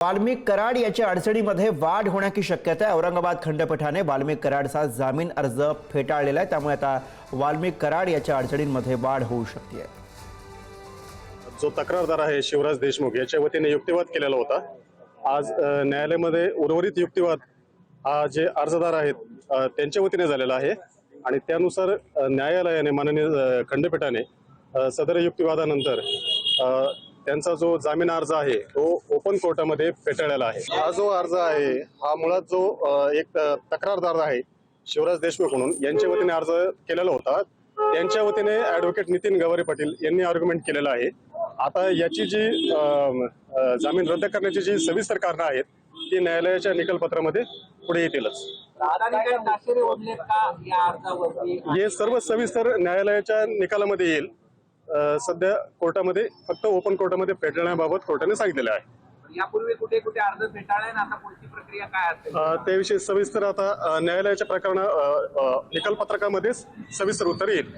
वाल्मिक कराड याच्या अडचणीमध्ये वाढ होण्याची शक्यता आहे। औरंगाबाद खंडपीठाने वाल्मिक कराडचा जामीन अर्ज फेटाळलेला आहे, त्यामुळे आता वाल्मिक कराड याच्या अडचणींमध्ये वाढ होऊ शकते। जो तक्रारदार आहे शिवराज देशमुख याच्या वतीने युक्तिवाद केलेला होता। आज न्यायालयामध्ये उर्वरित युक्तिवाद हा जे अर्जदार आहेत त्यांच्या वतीने झालेला आहे आणि त्यानुसार न्यायालयाने माननीय खंडपीठाने सदर युक्तिवादानंतर त्यांचा जो जामीन अर्ज आहे तो ओपन कोर्टामध्ये फेटाळलेला आहे। हा जो अर्ज आहे हा मुळात जो एक तक्रारदार आहे शिवराज देशमुख म्हणून यांच्या वतीने अर्ज केलेला होता। त्यांच्या वतीने ॲडव्होकेट नितीन गवारे पाटील यांनी आर्ग्युमेंट केलेला आहे। आता याची जी जामीन रद्द करण्याची जी सविस्तर कारणं आहेत ती न्यायालयाच्या निकालपत्रामध्ये पुढे येतीलच। हे सर्व सविस्तर न्यायालयाच्या निकालामध्ये येईल। सध्या कोर्टामध्ये फक्त ओपन कोर्टामध्ये फेटाळण्याबाबत कोर्टाने सांगितलेलं आहे। यापूर्वी कुठे कुठे अर्ज फेटाळले ना, आता पुढची प्रक्रिया काय असेल त्याविषयी सविस्तर आता न्यायालयाच्या प्रकरण निकालपत्रकामध्येच सविस्तर उत्तर येईल।